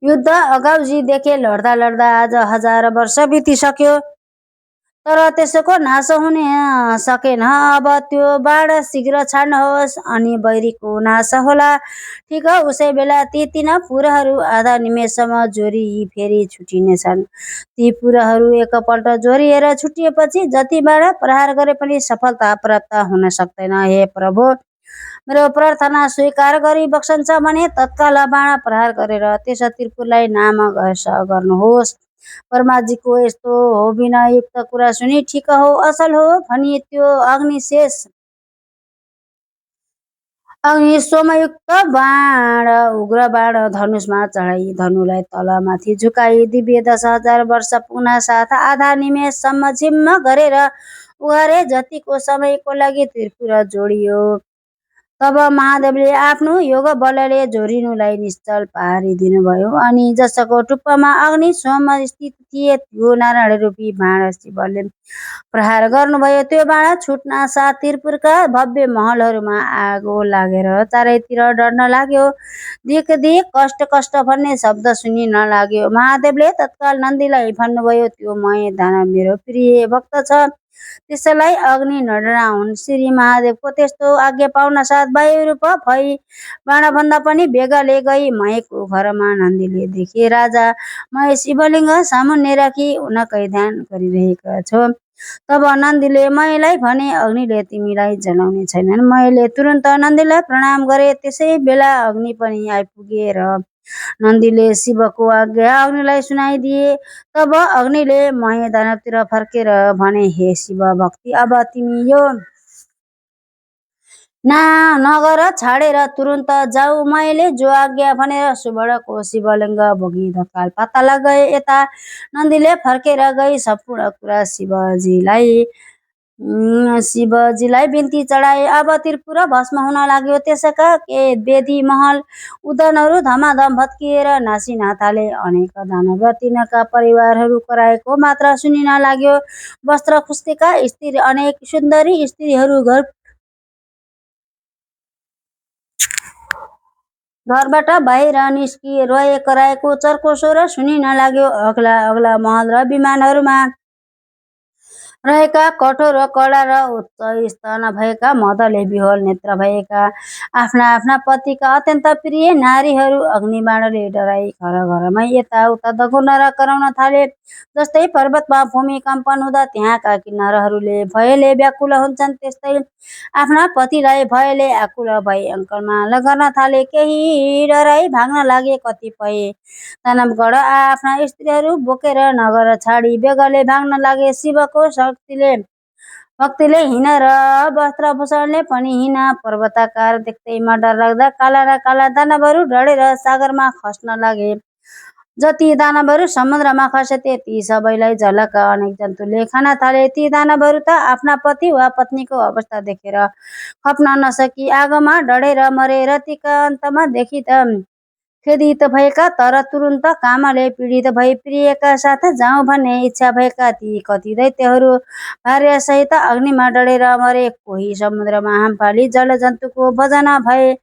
युद्ध अगाउजी देखे लड्दा लड्दा आज 1000 वर्ष बितिसक्यो, तर त्यसको नाश हुन सकेन। अब त्यो बाण शीघ्र छाड्नुहोस् अनि बैरीको नाश होला। ठिक उसै बेला ती 3 पुरहरू आधा निमेषसम्म जोरी फेरि छुटिनेछन्। ती पुरहरू एकपल्ट जोरिएर छुटिएपछि जति बाण प्रहार गरे पनि सफलता प्राप्त हुन सक्दैन। हे प्रभु, मेरो प्रार्थना स्वीकार गरी बक्सन्छ भने तत्काल बाण प्रहार गरेर त्यस त्रिपुरलाई नाश गर्नुहोस्। ब्रह्माजीको यस्तो विनययुक्त कुरा सुनि ठिक हो, असल हो भनी त्यो सोमयुक्त बाण उग्र बाण धनुषमा चढाई धनुलाई तलमाथि झुकाई दिव्य 10,000 वर्ष पुग्न साथ आधा निमेषसम्म झिम्म गरेर उघारे जतिको समयको लागि त्रिपुर जोडियो। तब महादेवले आफ्नो योग बलले जोरिनुलाई निश्चल पारिदिनुभयो अनि जसको टुप्पामा अग्नि सोम स्थित थिए त्यो नारायण रूपी बाण शिवले प्रहार गर्नुभयो। त्यो बाण छुट्न साथ त्रिपुरका भव्य महलहरूमा आगो लागेर चारैतिर डढ्न लाग्यो। दिक दिक कष्ट कष्ट भन्ने शब्द सुनिन लाग्यो। महादेवले तत्काल नन्दीलाई भन्नुभयो, त्यो मय दानव मेरो प्रिय भक्त छ, त्यसलाई अग्नि नडराउन्। श्री महादेवको त्यस्तो आज्ञा पाउन साथ वायुरूप भई बाणभन्दा पनि बेगले गई मयको घरमा नन्दीले देखे। राजा मय शिवलिङ्ग सामुन्ने राखी उनकै ध्यान गरिरहेका छौ। तब नन्दीले मयलाई भने, अग्निले तिमीलाई जलाउने छैनन्। मयले तुरुन्त नन्दीलाई प्रणाम गरे। त्यसै बेला अग्नि पनि आइपुगे र नन्दीले शिवको आज्ञा अग्निलाई सुनाइदिए। तब अग्निले मय दानवतिर फर्केर भने, हे शिव भक्ति, अब तिमी यो नगर छाडेर तुरुन्त जाऊ। मयले जो आज्ञा भनेर सुवर्णको शिवलिङ्ग बोकी तत्काल पाताल गए। यता नन्दीले फर्केर गई सम्पूर्ण कुरा शिवजीलाई बिन्ती चढाए। अब त्रिपुर भस्म हुन लाग्यो। त्यसका वेदी महल उदनहरू धमाधम भत्किएर नासिन थाले। अनेक दानव र तिनका परिवारहरू कराएको मात्र सुनिन लाग्यो। वस्त्र खुस्केका स्त्री, अनेक सुन्दरी स्त्रीहरू घरबाट बाहिर निस्किए। रोए कराएको चर्को स्वर सुनिन लाग्यो। अग्ला अग्ला महल र विमानहरूमा रहेका कठोर र कडा र उच्च स्तन भएका मदले विह्वल नेत्र भएका आफ्ना आफ्ना पतिका अत्यन्त प्रिय नारीहरू अग्निबाणले डराई घर घरमै यताउता दगुर्न र कराउन थाले। जस्तै पर्वतमा भूमिकम्पन हुँदा त्यहाँका किन्नरहरूले भयले व्याकुल हुन्छन्, त्यस्तै आफ्ना पतिलाई भयले आकुल भई अङ्कलमा गर्न थाले। केही डराई भाग्न लागे, कतिपय दानवगण आफ्ना स्त्रीहरू बोकेर नगर छाडी बेगले भाग्न लागे। शिवको भक्तिले हिँड र वस्त्रभूषणले पनि हिँड। पर्वताकार देख्दैमा डरलाग्दा काला र काला दानवहरू डढेर सागरमा खस्न लागे। जति दानवहरू समुद्रमा खसे त्यति सबैलाई झलक्क अनेक जन्तुले खान थाले। ती दानवहरू त आफ्ना पति वा पत्नीको अवस्था देखेर खप्न नसकी आगोमा डढेर मरे। रतिका अन्तमा देखि त खेदित भएका तर तुरुन्त कामले पीडित भई प्रियका साथ जाउँ भन्ने इच्छा भएका ती कति दैत्यहरू भार्यासहित अग्निमा डढेर मरे। कोही समुद्रमा हामफाली जलजन्तुको भोजन भए,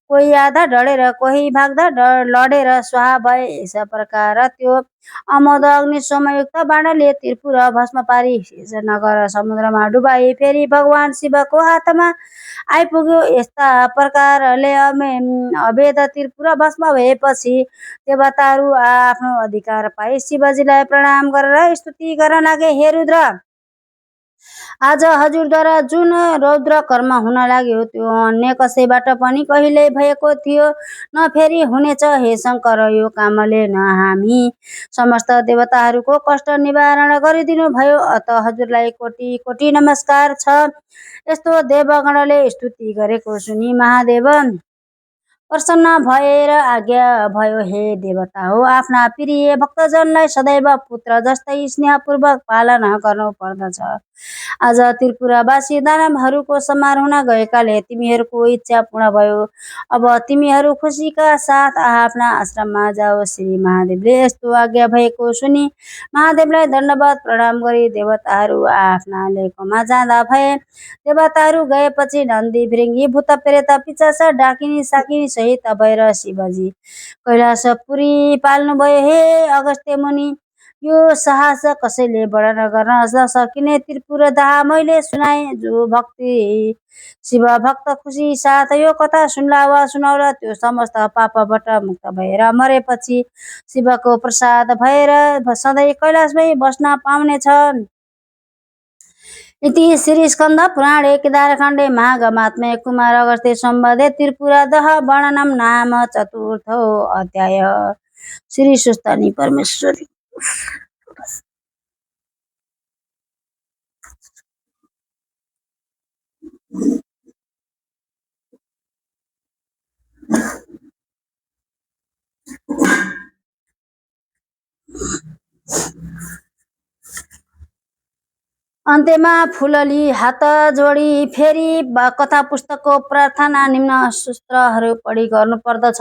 कोही आधा डढेर, कोही भाग्दा लडेर स्वाहा भए। यस प्रकार त्यो अमोद अग्नि सोमयुक्त बाणले त्रिपुर भस्म पारी नगर समुद्रमा डुबाई फेरि भगवान शिवको हातमा आइपुग्यो। यस्ता प्रकारले अभेद त्रिपुर भस्म भएपछि देवताहरू आफ्नो अधिकार पाए शिवजीलाई प्रणाम गरेर स्तुति गर्न लागे। हे रुद्र, आज हजुरद्वारा जुन रौद्र कर्म हुन लाग्यो त्यो अन्य कसैबाट पनि कहिल्यै भएको थियो न फेरि हुनेछ। हे शङ्कर, यो कामले न हामी समस्त देवताहरूको कष्ट निवारण गरिदिनु भयो, अत हजुरलाई कोटि कोटि नमस्कार छ। यस्तो देवगणले स्तुति गरेको सुनि महादेव प्रसन्न भएर आज्ञा भयो, हे देवता हो, आफ्ना प्रिय भक्तजनलाई सदैव पुत्र जस्तै स्नेहपूर्वक पालन गर्नु पर्दछ। आज त्रिपुरावासी दानवहरूको संहार हुन गएकाले तिमीहरूको इच्छा पूर्ण भयो। अब तिमीहरू खुसीका साथ आफ्ना आश्रममा जाओ। श्री महादेवले यस्तो आज्ञा भएको सुनि महादेवलाई दण्डवत प्रणाम गरी देवताहरू आफ्ना लेखमा जाँदा भए। देवताहरू गएपछि नन्दी, भृङ्गी, भूत प्रेत, पिशाच, डाकिनी साकिनी सहित भएर शिवजी कैलाशपुरी पाल्नुभयो। हे अगस्त्य मुनि, यो साहस कसैले वर्णन गर्न नसकिने त्रिपुर दाह मैले सुनाए। जो भक्ति शिव भक्त खुसी साथ यो कथा सुन्ला वा सुनाउला त्यो समस्त पापबाट मुक्त भएर मरेपछि शिवको प्रसाद भएर सधैँ कैलाशमै बस्न पाउनेछ। इति श्री स्कंद पुराणे केदारखण्डे महागमात्म्ये कुमार अगस्त्य संवादे त्रिपुरादः वर्णनम नाम चतुर्थो अध्याय। श्री सुस्तानी परमेश्वरी। अन्त्यमा फुलली हात जोडी फेरि कथा पुस्तकको प्रार्थना निम्न सूत्रहरू पढी गर्नुपर्दछ।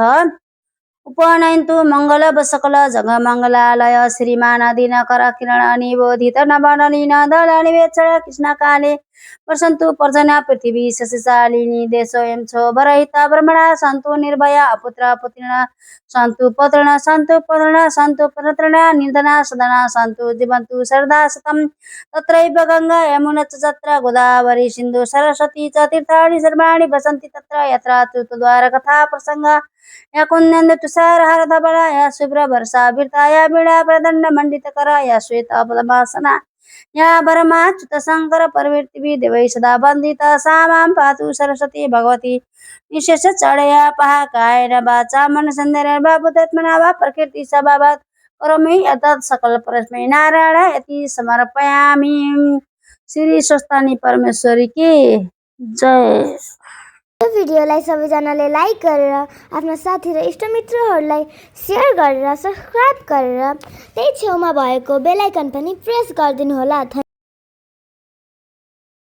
उपनयन्तु मङ्गल सकल जगमङ्गलालय श्रीमानादीन कर किरण निबोधित नवनलिन दल निवेक्षण कृष्णकाले वर्षन्तु पर्जन्य पृथिवी शशिशालिनी देशोऽयं क्षोभरहिता ब्रह्मणा सन्तु निर्भया अपुत्र पुत्रिण सन्तु पौत्रिण सन्तु पौत्रिण सन्तु पौत्रिण निर्धना सदना सन्तु जीवन्तु शरदा शतं तत्रैव गङ्गा यमुना च तत्र गोदावरी सिन्धु सरस्वती च तीर्थानि सर्वाणि वसन्ति तत्र यत्र चतुर्द्वार कथा प्रसङ्गा या कुन्दन्द तुषारहार धवला या शुभ्र वर्षा वीरता या वीणा प्रदण्ड मण्डितकरा या श्वेत पद्मासना या भरमाच्युत शङ्कर प्रवृत्तिभिः देवैः सदा वन्दिता सा मां पातु सरस्वती भगवती निशेष चढया पहा कायेन वाचा मनसन्देरेण बुद्धात्मना वा प्रकृति स्वभावात् करोमि यतत् सकल परस्मै नारायण इति समर्पयामि। श्री स्वस्तानी परमेश्वरी की जय।
यो भिडियोलाई सबैजनाले लाइक गरेर आफ्ना साथी र इष्टमित्रहरूलाई सेयर गरेर सब्स्क्राइब गरेर त्यही छेउमा भएको बेल आइकन पनि प्रेस गरिदिनु होला।